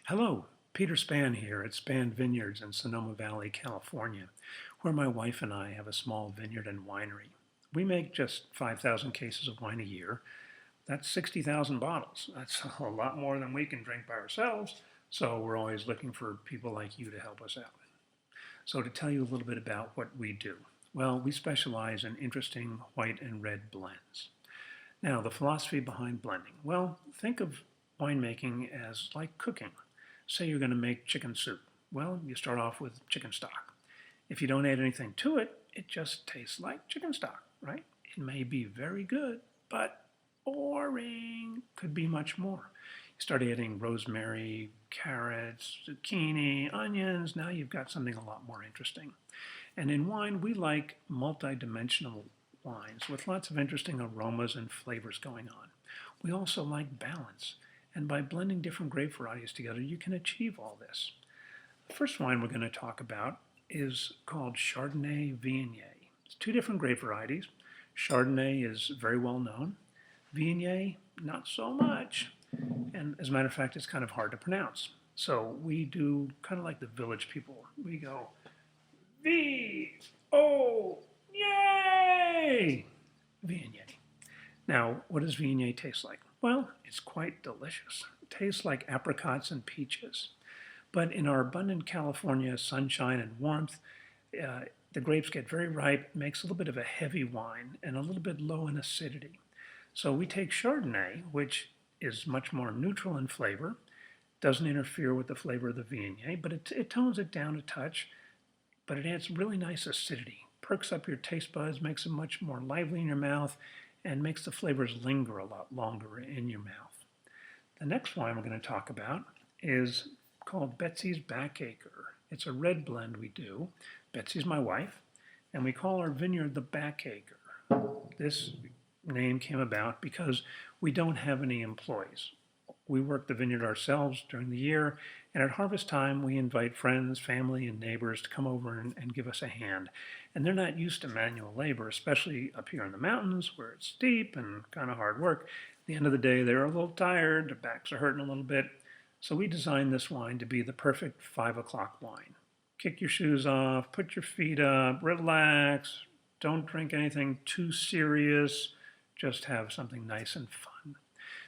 Hello, Peter Spann here at Spann Vineyards in Sonoma Valley, California, where my wife and I have a small vineyard and winery. We make just 5,000 cases of wine a year. That's 60,000 bottles. That's a lot more than we can drink by ourselves, so we're always looking for people like you to help us out. So to tell you a little bit about what we do, well, we specialize in interesting white and red blends. Now, the philosophy behind blending. Well, think of winemaking as like cooking. Say you're going to make chicken soup. Well, you start off with chicken stock. If you don't add anything to it, it just tastes like chicken stock, right? It may be very good, but boring. Could be much more. You start adding rosemary, carrots, zucchini, onions. Now you've got something a lot more interesting. And in wine, we like multi-dimensional wines with lots of interesting aromas and flavors going on. We also like balance, and by blending different grape varieties together, you can achieve all this. The first wine we're going to talk about is called Chardonnay Viognier. It's two different grape varieties. Chardonnay is very well known. Viognier, not so much. And as a matter of fact, it's kind of hard to pronounce. So we do kind of like the village people. We go Viognier. Viognier. Now, what does Viognier taste like? Well, it's quite delicious. It tastes like apricots and peaches. But in our abundant California sunshine and warmth, the grapes get very ripe, makes a little bit of a heavy wine and a little bit low in acidity. So we take Chardonnay, which is much more neutral in flavor, doesn't interfere with the flavor of the Viognier, but it tones it down a touch, but it adds really nice acidity, perks up your taste buds, makes it much more lively in your mouth, and makes the flavors linger a lot longer in your mouth. The next wine we're going to talk about is called Betsy's Backacre. It's a red blend we do. Betsy's my wife, and we call our vineyard the Backacre. This name came about because we don't have any employees. We work the vineyard ourselves during the year, and at harvest time we invite friends, family, and neighbors to come over and give us a hand. And they're not used to manual labor, especially up here in the mountains where it's steep and kind of hard work. At the end of the day, they're a little tired, their backs are hurting a little bit. So we designed this wine to be the perfect 5 o'clock wine. Kick your shoes off, put your feet up, relax, don't drink anything too serious, just have something nice and fun.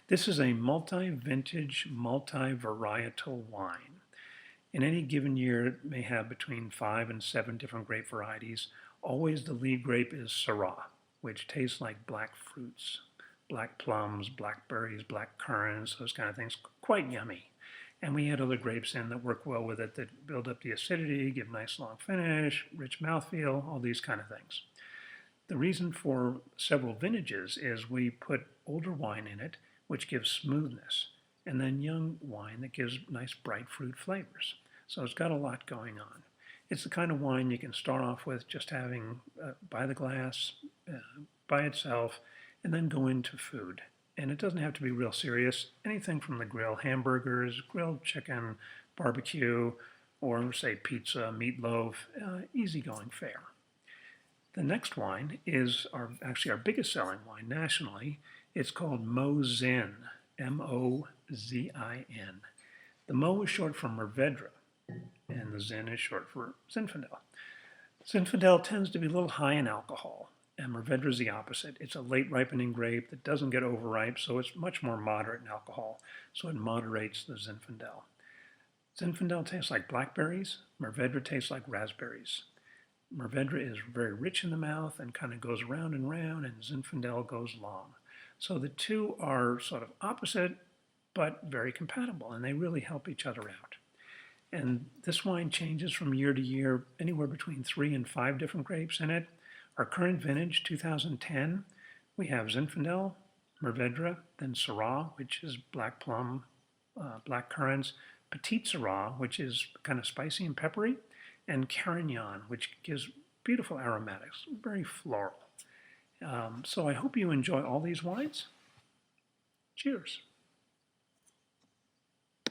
This is a multi-vintage, multi-varietal wine. In any given year, it may have between 5 and 7 different grape varieties. Always the lead grape is Syrah, which tastes like black fruits, black plums, blackberries, black currants, those kind of things. Quite yummy. And we add other grapes in that work well with it that build up the acidity, give nice long finish, rich mouthfeel, all these kind of things. The reason for several vintages is we put older wine in it, which gives smoothness, and then young wine that gives nice bright fruit flavors. So it's got a lot going on. It's the kind of wine you can start off with just having by the glass, by itself, and then go into food. And it doesn't have to be real serious. Anything from the grill, hamburgers, grilled chicken, barbecue, or say pizza, meatloaf, easygoing fare. The next wine is actually our biggest selling wine nationally. It's called Mozin, M-O-Z-I-N. The Mo is short for Mourvedre, and the Zin is short for Zinfandel. Zinfandel tends to be a little high in alcohol, and Mourvedre is the opposite. It's a late ripening grape that doesn't get overripe, so it's much more moderate in alcohol, so it moderates the Zinfandel. Zinfandel tastes like blackberries, Mourvedre tastes like raspberries. Mourvedre is very rich in the mouth and kind of goes round and round, and Zinfandel goes long. So the two are sort of opposite, but very compatible, and they really help each other out. And this wine changes from year to year, anywhere between 3 and 5 different grapes in it. Our current vintage, 2010, we have Zinfandel, Mourvedre, then Syrah, which is black plum, black currants, Petite Syrah, which is kind of spicy and peppery, and Carignan, which gives beautiful aromatics, very floral. So I hope you enjoy all these wines. Cheers.